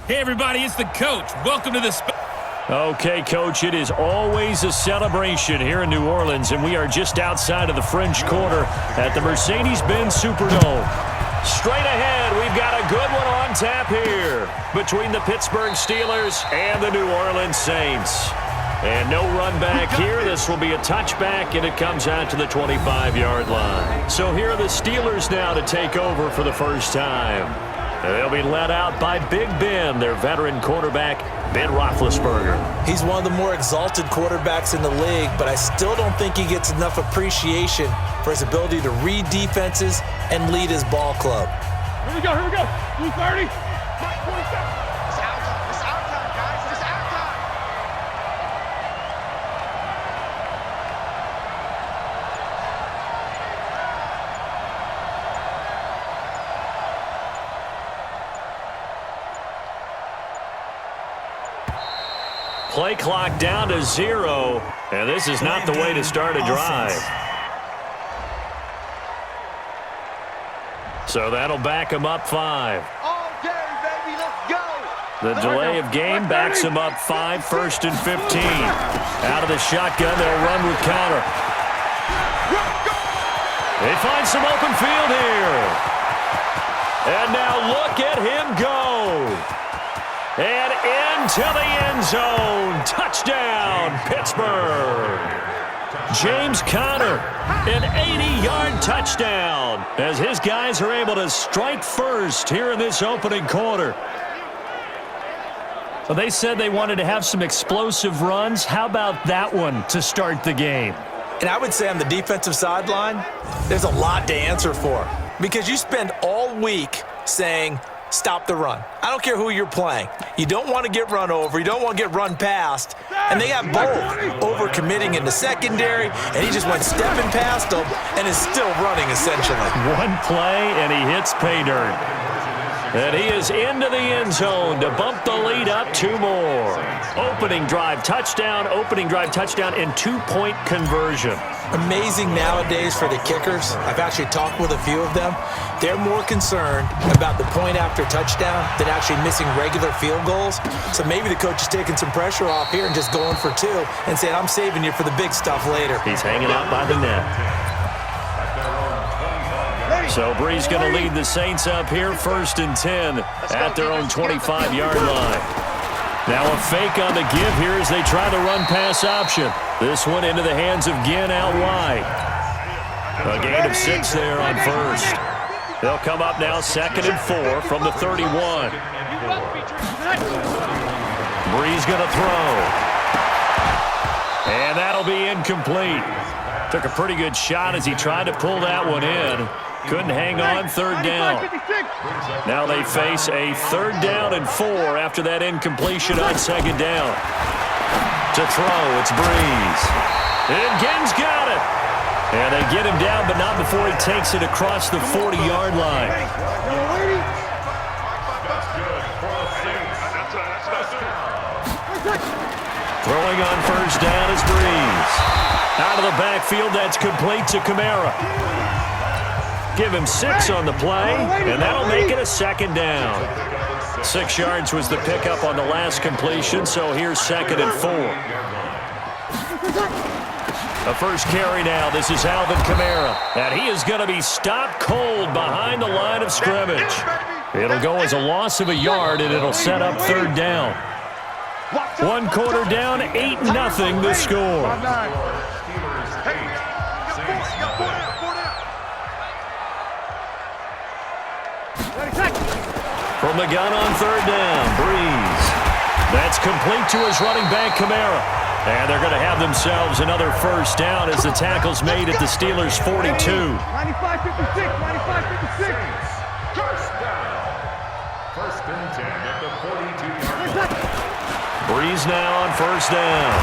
Hey, everybody, it's the coach. Welcome to the... Okay, Coach, it is always a celebration here in New Orleans, and we are just outside of the French Quarter at the Mercedes-Benz Superdome. Straight ahead, we've got a good one on tap here between the Pittsburgh Steelers and the New Orleans Saints. And no run back here. This will be a touchback, and it comes out to the 25-yard line. So here are the Steelers now to take over for the first time. They'll be led out by Big Ben, their veteran quarterback, Ben Roethlisberger. He's one of the more exalted quarterbacks in the league, but I still don't think he gets enough appreciation for his ability to read defenses and lead his ball club. Here we go, here we go. Blue 30. It's out time, guys. It's out time. Play clock down to 0, and this is not the way to start a drive. So that'll back him up 5. All day, baby. Let's go. The delay of game backs him up 5, 1st and 15. Out of the shotgun, they'll run with counter. They find some open field here. And now look at him go. And into the end zone. Touchdown, Pittsburgh. James Conner, an 80-yard touchdown as his guys are able to strike first here in this opening quarter. Well, they said they wanted to have some explosive runs. How about that one to start the game? And I would say on the defensive sideline, there's a lot to answer for because you spend all week saying, stop the run. I don't care who you're playing. You don't want to get run over. You don't want to get run past. And they got both over-committing in the secondary, and he just went stepping past them and is still running, essentially. One play, and he hits pay dirt. And he is into the end zone to bump the lead up 2 more. Opening drive touchdown, and 2-point conversion. Amazing nowadays for the kickers. I've actually talked with a few of them. They're more concerned about the point after touchdown than actually missing regular field goals. So maybe the coach is taking some pressure off here and just going for 2 and saying, I'm saving you for the big stuff later. He's hanging out by the net. So Bree's going to lead the Saints up here, 1st and 10 at their own 25-yard line. Now a fake on the give here as they try the run-pass option. This one into the hands of Ginn out wide. A gain of 6 there on 1st. They'll come up now 2nd and 4 from the 31. Bree's going to throw. And that'll be incomplete. Took a pretty good shot as he tried to pull that one in. Couldn't hang on, 3rd down. Now they face a 3rd down and 4 after that incompletion on 2nd down. To throw, it's Breeze. And Ginn's got it. And they get him down, but not before he takes it across the 40-yard line. Throwing on 1st down is Breeze. Out of the backfield, that's complete to Kamara. Give him 6 on the play, and that'll make it a 2nd down. 6 yards was the pickup on the last completion, so here's 2nd and 4. The first carry now. This is Alvin Kamara, and he is going to be stopped cold behind the line of scrimmage. It'll go as a loss of a yard, and it'll set up 3rd down. 1 quarter down, 8-0 the score. From the gun on 3rd down, Breeze. That's complete to his running back, Kamara. And they're going to have themselves another 1st down as the tackle's made at the Steelers' 42. 95-56, 95-56. First down. 1st and 10 at the 42-yard line. Breeze now on 1st down.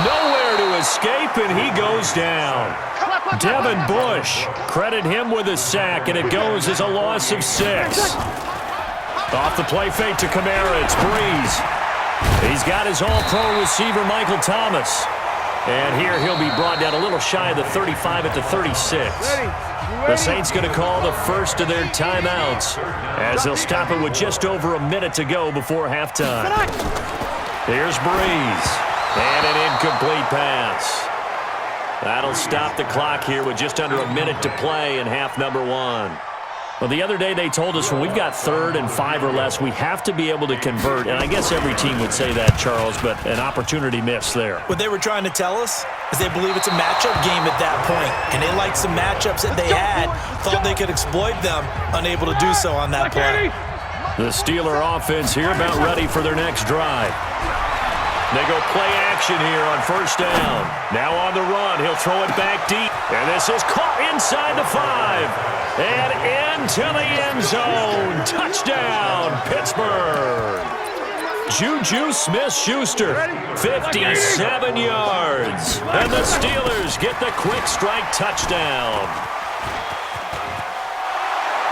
Nowhere to escape, and he goes down. Devin Bush, credit him with a sack, and it goes as a loss of 6. Off the play fake to Kamara, it's Breeze. He's got his all-pro receiver, Michael Thomas. And here he'll be brought down a little shy of the 35 at the 36. The Saints going to call the first of their timeouts as they'll stop it with just over a minute to go before halftime. Here's Breeze. And an incomplete pass. That'll stop the clock here with just under a minute to play in half number one. Well, the other day they told us when we've got 3rd and 5 or less, we have to be able to convert. And I guess every team would say that, Charles, but an opportunity missed there. What they were trying to tell us is they believe it's a matchup game at that point, and they liked some matchups that they had, thought they could exploit them, unable to do so on that play. The Steeler offense here about ready for their next drive. They go play action here on first down. Now on the run, he'll throw it back deep. And this is caught inside the 5. And into the end zone. Touchdown, Pittsburgh. Juju Smith-Schuster, 57 yards. And the Steelers get the quick strike touchdown.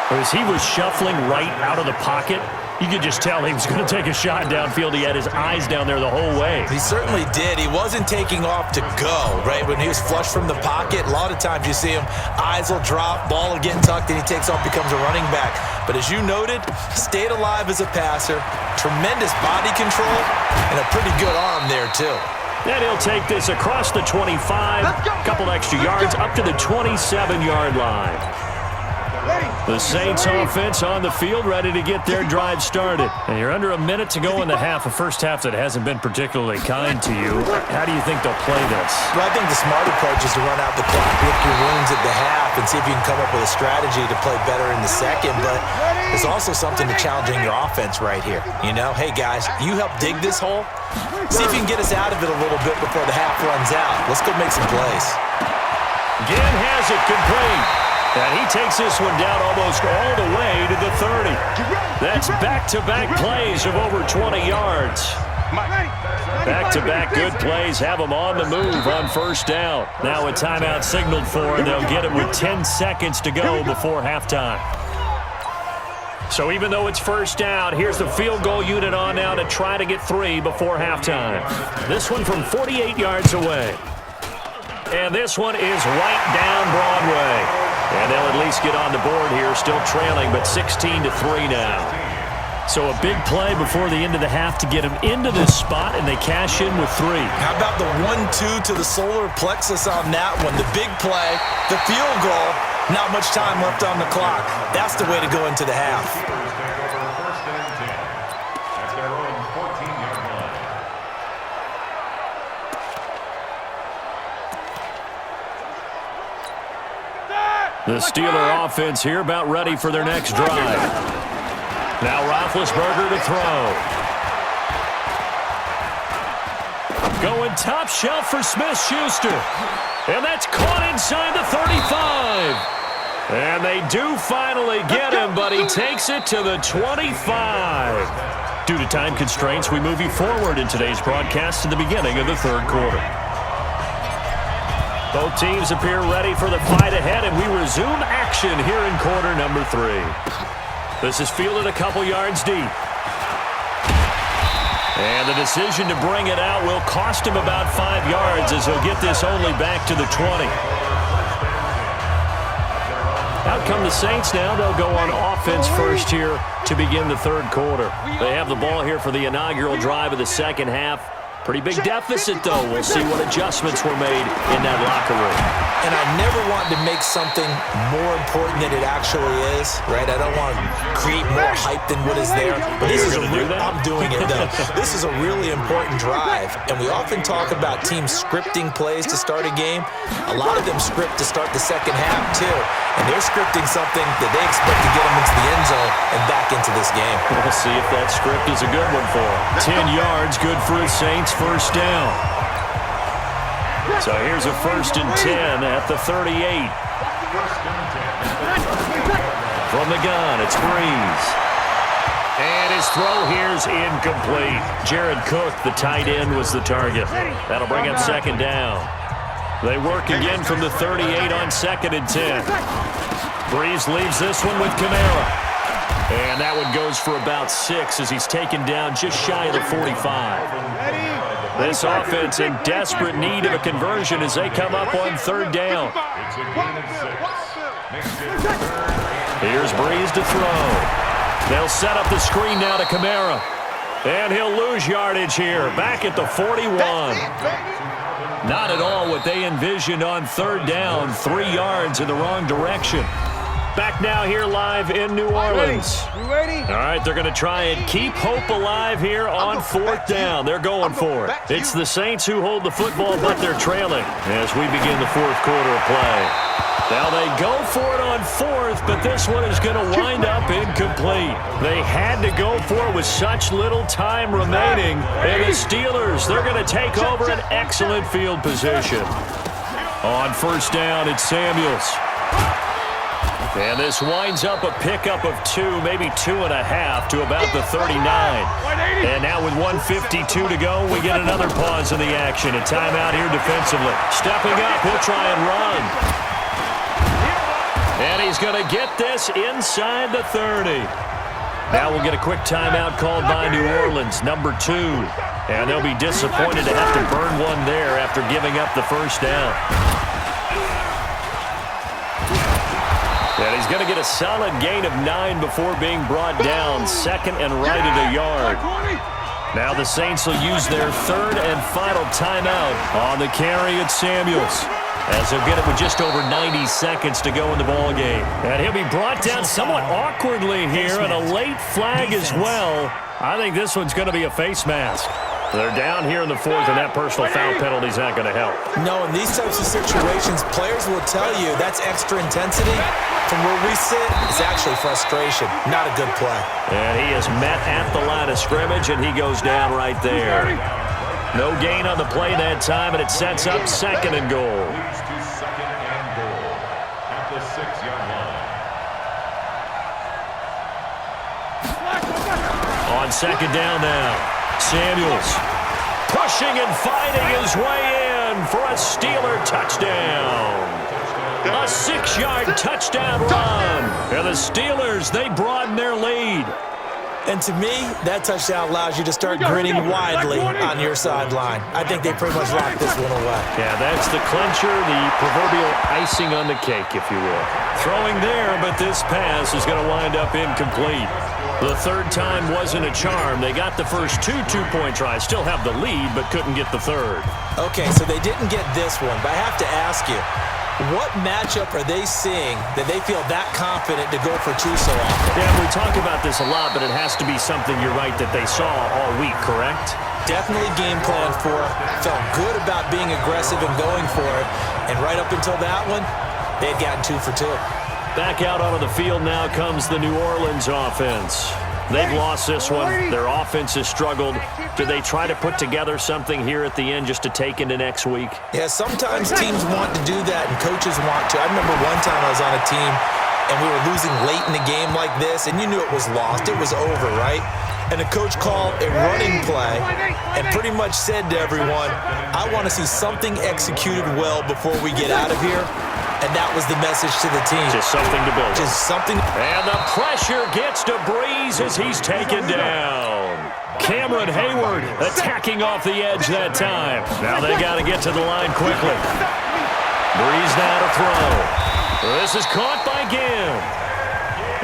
As he was shuffling right out of the pocket, you could just tell he was going to take a shot downfield. He had his eyes down there the whole way. He certainly did. He wasn't taking off to go, right? When he was flush from the pocket, a lot of times you see him, eyes will drop, ball will get tucked, and he takes off, becomes a running back. But as you noted, stayed alive as a passer, tremendous body control, and a pretty good arm there, too. And he'll take this across the 25, a couple extra yards, up to the 27-yard line. The Saints offense on the field, ready to get their drive started. And you're under a minute to go in the half, a first half that hasn't been particularly kind to you. How do you think they'll play this? Well, I think the smart approach is to run out the clock, lick your wounds at the half, and see if you can come up with a strategy to play better in the second. But there's also something to challenging your offense right here. You know, hey, guys, you help dig this hole. See if you can get us out of it a little bit before the half runs out. Let's go make some plays. Again has it complete. And he takes this one down almost all the way to the 30. That's back-to-back plays of over 20 yards. Back-to-back good plays have them on the move on first down. Now a timeout signaled for, and they'll get it with 10 seconds to go before halftime. So even though it's first down, here's the field goal unit on now to try to get 3 before halftime. This one from 48 yards away. And this one is right down Broadway. And they'll at least get on the board here, still trailing, but 16-3 now. So a big play before the end of the half to get them into this spot, and they cash in with 3. How about the 1-2 to the solar plexus on that one? The big play, the field goal, not much time left on the clock. That's the way to go into the half. The Steeler offense here about ready for their next drive. Now Roethlisberger to throw. Going top shelf for Smith-Schuster. And that's caught inside the 35. And they do finally get him, but he takes it to the 25. Due to time constraints, we move you forward in today's broadcast to the beginning of the third quarter. Both teams appear ready for the fight ahead, and we resume action here in quarter number 3. This is fielded a couple yards deep. And the decision to bring it out will cost him about 5 yards as he'll get this only back to the 20. Out come the Saints now. They'll go on offense first here to begin the third quarter. They have the ball here for the inaugural drive of the second half. Pretty big deficit, though. We'll see what adjustments were made in that locker room. And I never want to make something more important than it actually is, right? I don't want to create more hype than what is there. But this is I'm doing it, though. This is a really important drive. And we often talk about teams scripting plays to start a game. A lot of them script to start the second half, too. And they're scripting something that they expect to get them into the end zone and back into this game. We'll see if that script is a good one for them. 10 yards, good for the Saints. First down. So here's a 1st and 10 at the 38. From the gun, it's Breeze. And his throw here's incomplete. Jared Cook, the tight end, was the target. That'll bring up second down. They work again from the 38 on 2nd and 10. Breeze leaves this one with Kamara. And that one goes for about 6 as he's taken down just shy of the 45. This offense in desperate need of a conversion as they come up on third down. It's a gain of 6. Here's Breeze to throw. They'll set up the screen now to Kamara. And he'll lose yardage here, back at the 41. Not at all what they envisioned on third down, 3 yards in the wrong direction. Back now here live in New Orleans. You ready? All right, they're going to try and keep hope alive here on fourth down. They're going for it. It's the Saints who hold the football, but they're trailing as we begin the fourth quarter of play. Now they go for it on fourth, but this one is going to wind up incomplete. They had to go for it with such little time remaining. And the Steelers, they're going to take over an excellent field position. On first down, it's Samuels. And this winds up a pickup of 2, maybe 2.5 to about the 39. And now with 1:52 to go, we get another pause in the action. A timeout here defensively. Stepping up, he'll try and run. And he's going to get this inside the 30. Now we'll get a quick timeout called by New Orleans, number 2. And they'll be disappointed to have to burn one there after giving up the first down. And he's going to get a solid gain of 9 before being brought down, second and right at a yard. Now the Saints will use their third and final timeout. On the carry, it's Samuels, as he'll get it with just over 90 seconds to go in the ballgame. And he'll be brought down somewhat awkwardly here, and a late flag as well. I think this one's going to be a face mask. They're down here in the fourth, and that personal foul penalty is not going to help. No, in these types of situations, players will tell you that's extra intensity. From where we sit, it's actually frustration, not a good play. And he is met at the line of scrimmage, and he goes down right there. No gain on the play that time, and it sets up second and goal. Leads to second and goal at the 6-yard line. On second down now, Samuels pushing and fighting his way in for a Steeler touchdown. A 6-yard touchdown run. And the Steelers, they broaden their lead. And to me, that touchdown allows you to start grinning widely on your sideline. I think they pretty much locked this one away. Yeah, that's the clincher, the proverbial icing on the cake, if you will. Throwing there, but this pass is going to wind up incomplete. The third time wasn't a charm. They got the first 2 two-point tries, still have the lead, but couldn't get the third. Okay, so they didn't get this one, but I have to ask you, what matchup are they seeing that they feel that confident to go for 2 so often? Yeah, we talk about this a lot, but it has to be something, you're right, that they saw all week, correct? Definitely game plan for it. Felt good about being aggressive and going for it. And right up until that one, they had gotten 2 for 2. Back out onto the field now comes the New Orleans offense. They've lost this one. Their offense has struggled. Do they try to put together something here at the end just to take into next week? Yeah, sometimes teams want to do that and coaches want to. I remember one time I was on a team and we were losing late in the game like this, and you knew it was lost. It was over, right? And the coach called a running play and pretty much said to everyone, I want to see something executed well before we get out of here. And that was the message to the team. Just something to build. Just something. And the pressure gets to Breeze as he's taken down. Cameron Hayward attacking off the edge that time. Now they got to get to the line quickly. Breeze now to throw. This is caught by Ginn.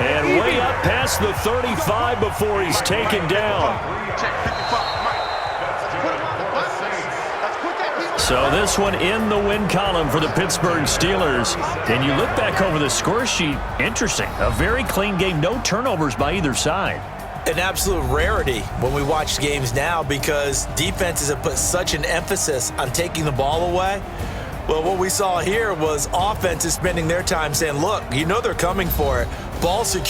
And way up past the 35 before he's taken down. So this one in the win column for the Pittsburgh Steelers. And you look back over the score sheet, interesting. A very clean game, no turnovers by either side. An absolute rarity when we watch games now because defenses have put such an emphasis on taking the ball away. Well, what we saw here was offenses spending their time saying, look, you know they're coming for it. Ball secure.